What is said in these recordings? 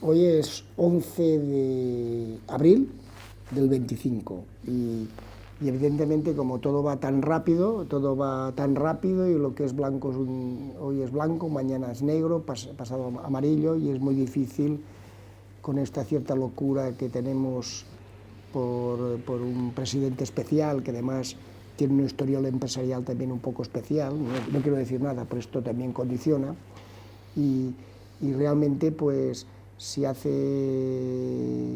Hoy es 11 de abril del 25 y evidentemente como todo va tan rápido y lo que es blanco hoy es blanco, mañana es negro, pasado amarillo y es muy difícil con esta cierta locura que tenemos por un presidente especial que además tiene un historial empresarial también un poco especial, no quiero decir nada, pero esto también condiciona y realmente pues si hace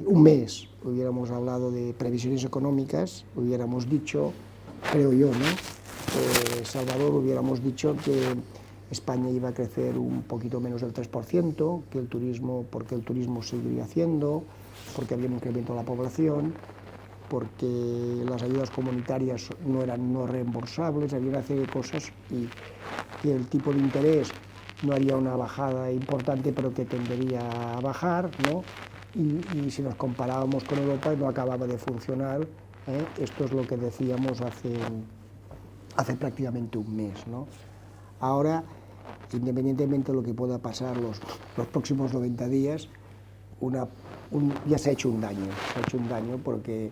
un mes hubiéramos hablado de previsiones económicas, hubiéramos dicho, creo yo, ¿no? Salvador, hubiéramos dicho que España iba a crecer un poquito menos del 3%, que el turismo, porque el turismo seguiría haciendo, porque había un incremento de la población, porque las ayudas comunitarias no eran no reembolsables, había una serie de cosas y que el tipo de interés no haría una bajada importante, pero que tendería a bajar, ¿no? Y si nos comparábamos con Europa no acababa de funcionar, ¿eh? Esto es lo que decíamos hace prácticamente un mes, ¿no? Ahora, independientemente de lo que pueda pasar los próximos 90 días, ya se ha hecho un daño porque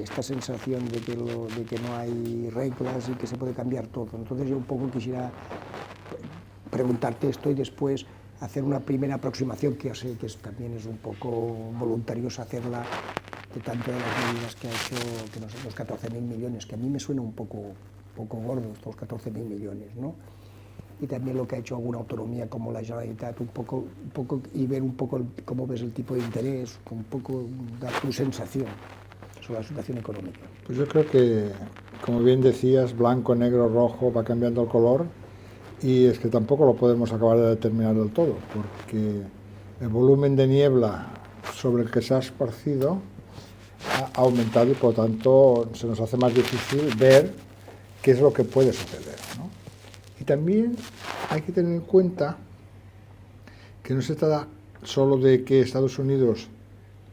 esta sensación de que no hay reglas y que se puede cambiar todo. Entonces yo un poco quisiera preguntarte esto y después hacer una primera aproximación, que ya sé que también es un poco voluntarioso hacerla, de tanto de las medidas que ha hecho, que no sé, los 14.000 millones, que a mí me suena un poco gordo estos 14.000 millones, ¿no? Y también lo que ha hecho alguna autonomía como la Generalitat, un poco, y ver un poco cómo ves el tipo de interés, un poco dar tu sensación sobre la situación económica. Pues yo creo que, como bien decías, blanco, negro, rojo, va cambiando el color y es que tampoco lo podemos acabar de determinar del todo, porque el volumen de niebla sobre el que se ha esparcido ha aumentado y por lo tanto se nos hace más difícil ver qué es lo que puede suceder, ¿no? Y también hay que tener en cuenta que no se trata solo de que Estados Unidos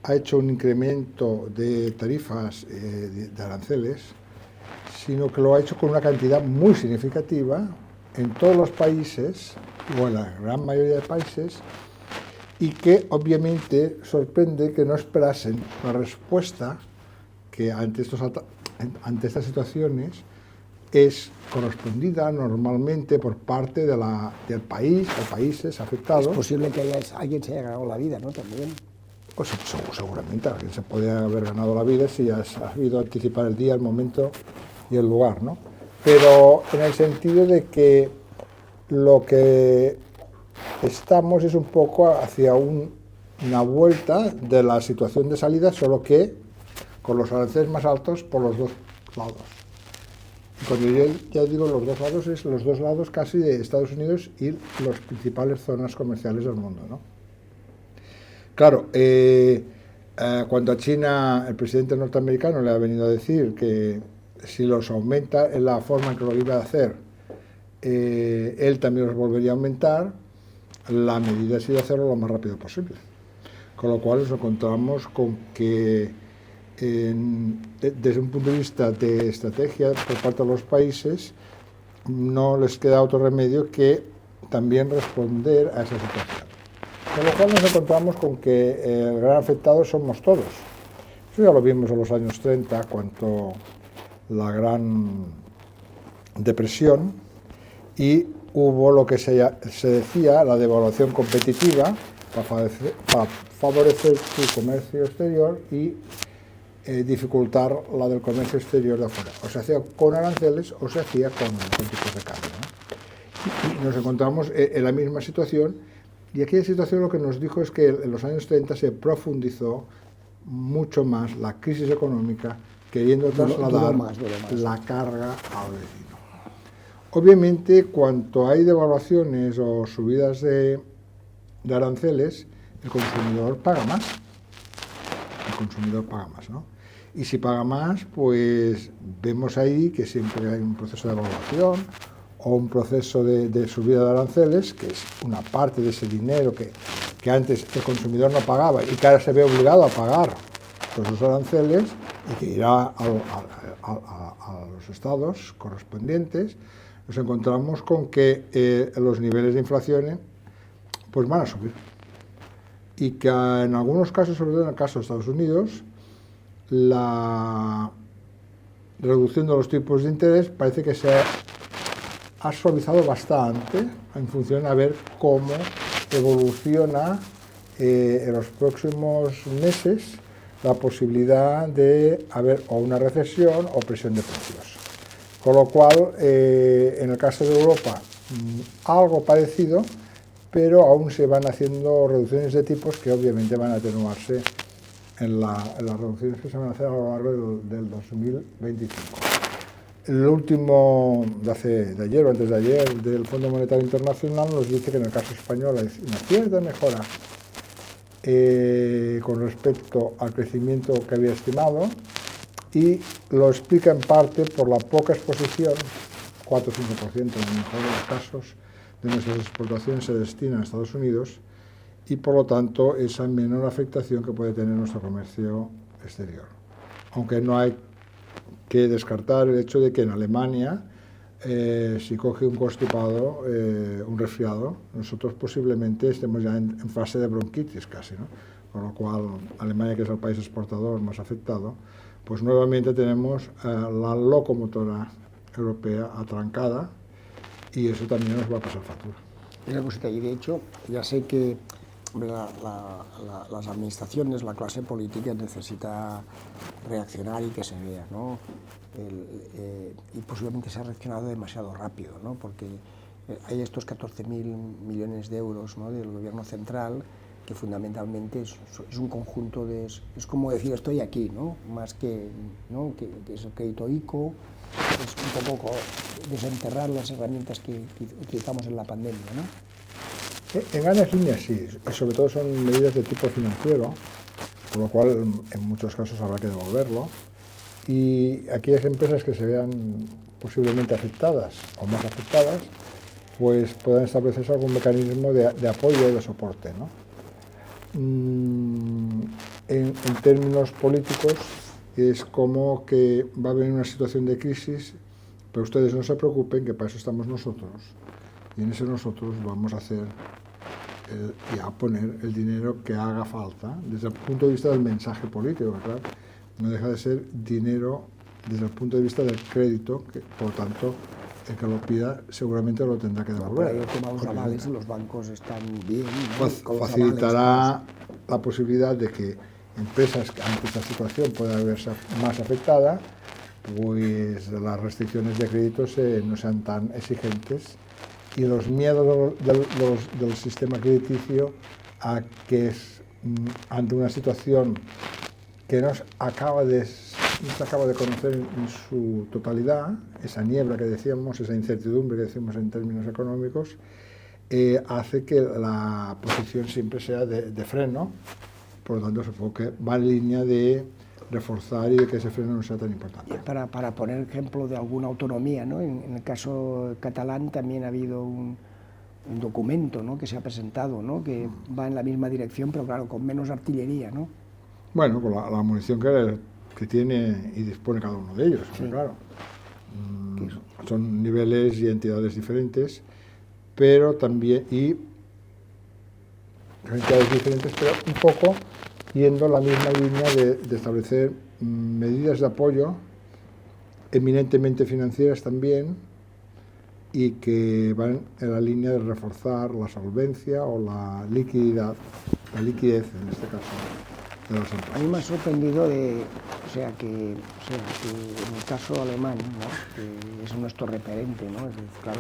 ha hecho un incremento de tarifas de aranceles, sino que lo ha hecho con una cantidad muy significativa en todos los países, o en la gran mayoría de países, y que obviamente sorprende que no esperasen la respuesta que ante estas situaciones es correspondida normalmente por parte del país o países afectados. Es posible que alguien se haya ganado la vida, ¿no? También. Pues seguramente alguien se podría haber ganado la vida si ha sabido anticipar el día, el momento y el lugar, ¿no? Pero en el sentido de que lo que estamos es un poco hacia una vuelta de la situación de salida, solo que con los aranceles más altos por los dos lados. Y cuando yo ya digo los dos lados, es los dos lados casi de Estados Unidos y las principales zonas comerciales del mundo, ¿no? Claro, cuando a China el presidente norteamericano le ha venido a decir que si los aumenta en la forma en que lo iba a hacer, él también los volvería a aumentar, la medida ha sido hacerlo lo más rápido posible. Con lo cual nos encontramos con que desde un punto de vista de estrategia por parte de los países no les queda otro remedio que también responder a esa situación. Con lo cual nos encontramos con que el gran afectado somos todos. Eso ya lo vimos en los años 30, cuando la Gran Depresión, y hubo lo que se decía la devaluación competitiva para favorecer su comercio exterior y dificultar la del comercio exterior de afuera. O se hacía con aranceles o se hacía con tipos de cambio, ¿no? Y nos encontramos en la misma situación. Y aquella situación lo que nos dijo es que en los años 30 se profundizó mucho más la crisis económica, queriendo trasladar la carga al vecino. Obviamente, cuando hay devaluaciones o subidas de aranceles, el consumidor paga más. ¿No? Y si paga más, pues vemos ahí que siempre hay un proceso de evaluación o un proceso de subida de aranceles, que es una parte de ese dinero que antes el consumidor no pagaba y que ahora se ve obligado a pagar por esos aranceles y que irá a los estados correspondientes. Nos encontramos con que los niveles de inflación pues van a subir. y que en algunos casos, sobre todo en el caso de Estados Unidos, la reducción de los tipos de interés parece que se ha suavizado bastante en función a ver cómo evoluciona en los próximos meses la posibilidad de haber o una recesión o presión de precios. Con lo cual, en el caso de Europa, algo parecido, pero aún se van haciendo reducciones de tipos que obviamente van a atenuarse en las reducciones que se van a hacer a lo largo del 2025. El último de ayer o antes de ayer del Fondo Monetario Internacional nos dice que en el caso español hay una cierta mejora con respecto al crecimiento que había estimado, y lo explica en parte por la poca exposición, 4 o 5% en el mejor de los casos, de nuestras exportaciones se destinan a Estados Unidos, y por lo tanto esa menor afectación que puede tener nuestro comercio exterior. Aunque no hay que descartar el hecho de que en Alemania, si coge un constipado, un resfriado, nosotros posiblemente estemos ya en fase de bronquitis casi, ¿no? Con lo cual Alemania, que es el país exportador más afectado, pues nuevamente tenemos la locomotora europea atrancada, y eso también nos va a pasar factura. Una cosita, y de hecho, ya sé que las administraciones, la clase política necesita reaccionar y que se vea, ¿no? Y posiblemente se ha reaccionado demasiado rápido, ¿no? Porque hay estos 14.000 millones de euros, ¿no?, del gobierno central, que fundamentalmente es un conjunto de... Es como decir, estoy aquí, ¿no? Más que, ¿no?, que es el crédito ICO, es un poco desenterrar las herramientas que utilizamos en la pandemia, ¿no? En grandes líneas sí, y sobre todo son medidas de tipo financiero, por lo cual en muchos casos habrá que devolverlo, y aquellas empresas que se vean posiblemente afectadas o más afectadas, pues puedan establecerse algún mecanismo de apoyo o de soporte, ¿no? En términos políticos es como que va a haber una situación de crisis, pero ustedes no se preocupen, que para eso estamos nosotros, y en ese nosotros vamos a hacer y a poner el dinero que haga falta desde el punto de vista del mensaje político, ¿verdad? No deja de ser dinero desde el punto de vista del crédito, que por tanto el que lo pida seguramente lo tendrá que devolver. El tema de los avales, los bancos están bien, ¿no? Facilitará la posibilidad de que empresas que ante esta situación puedan verse más afectadas, pues las restricciones de crédito no sean tan exigentes, y los miedos del sistema crediticio a que ante una situación que no se acaba de conocer en su totalidad, esa niebla que decíamos, esa incertidumbre que decimos en términos económicos, hace que la posición siempre sea de freno. Por lo tanto, supongo que va en línea de reforzar y de que ese freno no sea tan importante. Para poner ejemplo de alguna autonomía, ¿no? En el caso catalán también ha habido un documento, ¿no?, que se ha presentado, ¿no?, que va en la misma dirección, pero claro, con menos artillería, ¿no? Bueno, con la munición que tiene y dispone cada uno de ellos, sí. Claro. Son niveles y entidades diferentes, pero también, entidades diferentes, pero un poco yendo la misma línea de establecer medidas de apoyo eminentemente financieras también, y que van en la línea de reforzar la solvencia o la liquidez en este caso de las empresas. A mí me ha sorprendido que en el caso alemán, ¿no?, que es nuestro referente, ¿no? Es decir, claro,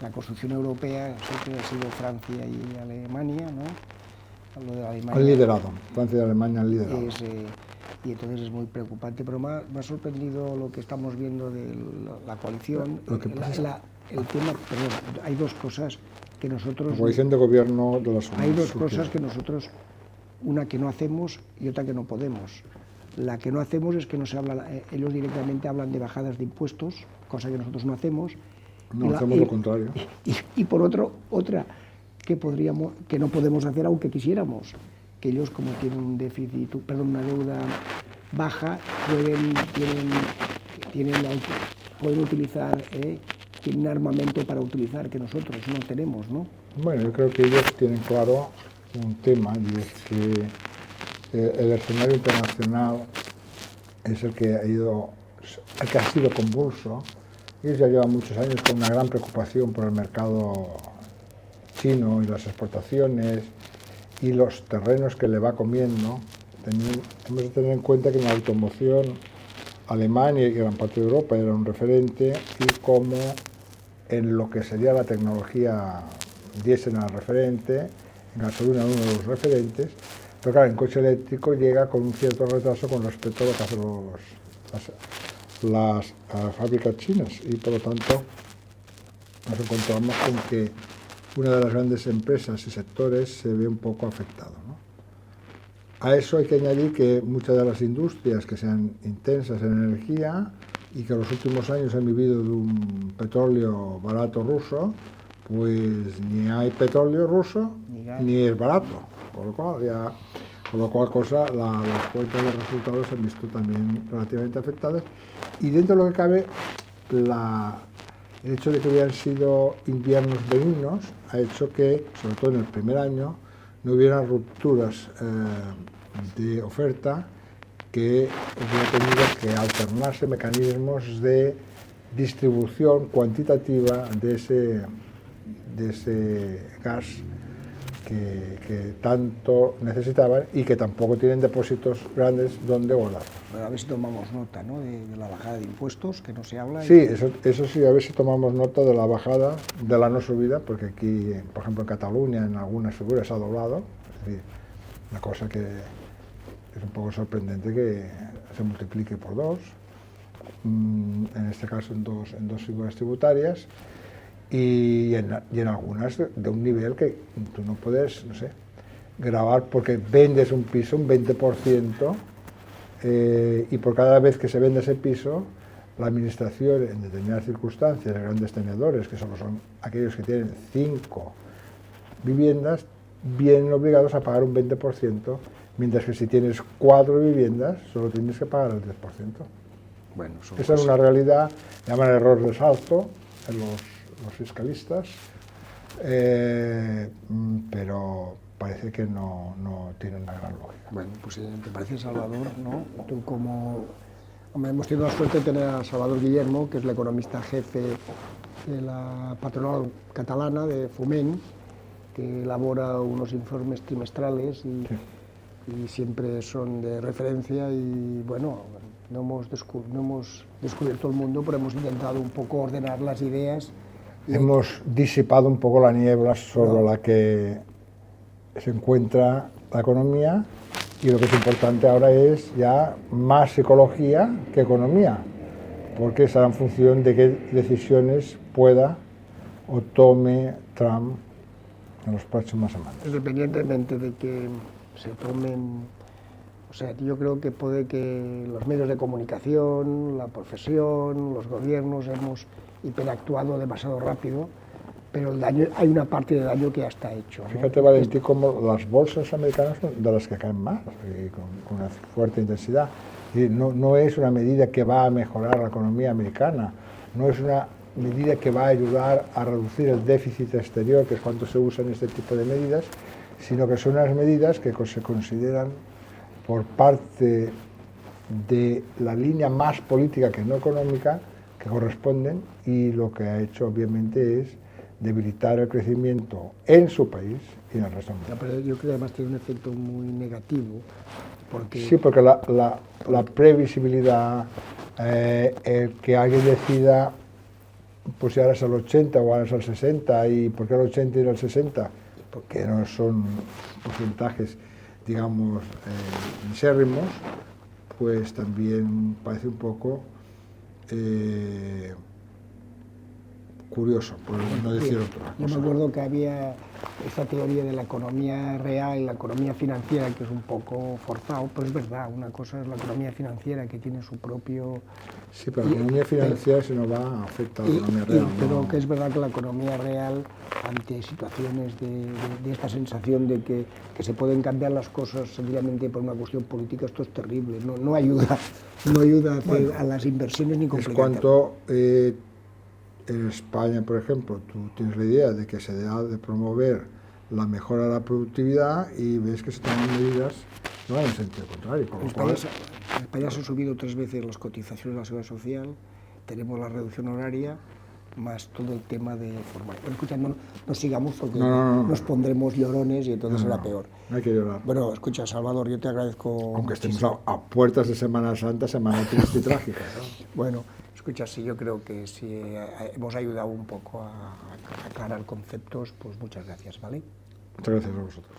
la construcción europea, sé que ha sido Francia y Alemania, ¿no? Lo de Alemania, han liderado, Francia y Alemania han liderado. Y entonces es muy preocupante, pero me ha sorprendido lo que estamos viendo de la coalición. El tema, perdón, hay dos cosas que nosotros... La coalición de gobierno de las Hay dos cosas que nosotros, una que no hacemos y otra que no podemos. La que no hacemos es que no se habla, ellos directamente hablan de bajadas de impuestos, cosa que nosotros no hacemos. No, hacemos lo contrario. Y por otra que no podemos hacer aunque quisiéramos, que ellos, como tienen un déficit, una deuda baja, pueden utilizar, tienen armamento para utilizar que nosotros no tenemos, ¿no? Bueno, yo creo que ellos tienen claro un tema, y es que el escenario internacional es el que ha sido convulso. Ellos ya llevan muchos años con una gran preocupación por el mercado chino y las exportaciones y los terrenos que le va comiendo. Hemos de tener en cuenta que en la automoción Alemania y gran parte de Europa era un referente, y como en lo que sería la tecnología diésel era referente, en gasolina uno de los referentes, pero claro, en coche eléctrico llega con un cierto retraso con respecto a lo que hacen las fábricas chinas, y por lo tanto nos encontramos con que una de las grandes empresas y sectores se ve un poco afectado, ¿no? A eso hay que añadir que muchas de las industrias que sean intensas en energía y que en los últimos años han vivido de un petróleo barato ruso, pues ni hay petróleo ruso ni es barato, con lo cual las cuentas de resultados se han visto también relativamente afectadas, y dentro de lo que cabe el hecho de que hubieran sido inviernos benignos ha hecho que, sobre todo en el primer año, no hubiera rupturas de oferta, que hubiera tenido que alternarse mecanismos de distribución cuantitativa de ese gas que tanto necesitaban y que tampoco tienen depósitos grandes donde guardar. A ver si tomamos nota, ¿no?, de la bajada de impuestos, que no se habla. Sí, eso sí, a ver si tomamos nota de la bajada, de la no subida, porque aquí, por ejemplo, en Cataluña, en algunas figuras ha doblado. Es decir, una cosa que es un poco sorprendente que se multiplique por dos, en este caso en dos figuras tributarias, y en algunas de un nivel que tú no puedes, no sé, gravar porque vendes un piso un 20%, y por cada vez que se vende ese piso, la administración, en determinadas circunstancias, de grandes tenedores, que solo son aquellos que tienen 5 viviendas, vienen obligados a pagar un 20%, mientras que si tienes 4 viviendas, solo tienes que pagar el 10%. Bueno, esa es una realidad, llaman error de salto en los fiscalistas, pero parece que no tiene una gran lógica. Bueno, pues te parece, Salvador, ¿no? Tú como... Hombre, hemos tenido la suerte de tener a Salvador Guillermo, que es el economista jefe de la patronal catalana de Foment, que elabora unos informes trimestrales y siempre son de referencia, y bueno, no hemos descubierto el mundo, pero hemos intentado un poco ordenar las ideas. Hemos disipado un poco la niebla sobre la que se encuentra la economía, y lo que es importante ahora es ya más psicología que economía, porque será en función de qué decisiones pueda o tome Trump en las próximas semanas. Independientemente de que se tomen, o sea, yo creo que puede que los medios de comunicación, la profesión, los gobiernos hemos hiperactuado demasiado rápido, pero el daño, hay una parte de daño que ya está hecho, ¿no? Fíjate, Valentín, como las bolsas americanas son de las que caen más, con una fuerte intensidad. Y no es una medida que va a mejorar la economía americana, no es una medida que va a ayudar a reducir el déficit exterior, que es cuando se usan este tipo de medidas, sino que son unas medidas que se consideran por parte de la línea más política que no económica, que corresponden, y lo que ha hecho obviamente es debilitar el crecimiento en su país y en el resto del mundo. Pero yo creo que además tiene un efecto muy negativo. Sí, porque la previsibilidad, el que alguien decida, pues si ahora es al 80 o ahora es al 60, y ¿por qué el 80 y el 60? Porque no son porcentajes, digamos, misérrimos, pues también parece un poco curioso, por no decir otra cosa. Yo me acuerdo que había esta teoría de la economía real y la economía financiera, que es un poco forzado, pero es verdad, una cosa es la economía financiera, que tiene su propio... Sí, pero la economía financiera si no va a afectar a la economía real. Pero que es verdad que la economía real, ante situaciones de esta sensación de que se pueden cambiar las cosas sencillamente por una cuestión política, esto es terrible, no ayuda a las inversiones ni complica. Es cuanto en España, por ejemplo, tú tienes la idea de que se debe de promover la mejora de la productividad y ves que se toman medidas que van en sentido contrario. Con En lo cual, España se han subido 3 veces las cotizaciones de la Seguridad Social, tenemos la reducción horaria, más todo el tema de formación. Pero escucha, no sigamos porque nos pondremos llorones y entonces será peor. No hay que llorar. Bueno, escucha, Salvador, yo te agradezco. Aunque estemos a puertas de Semana Santa, semana triste y trágica, ¿no? Bueno, escucha, sí, yo creo que si hemos ayudado un poco a aclarar conceptos, pues muchas gracias, ¿vale? Muchas gracias a vosotros.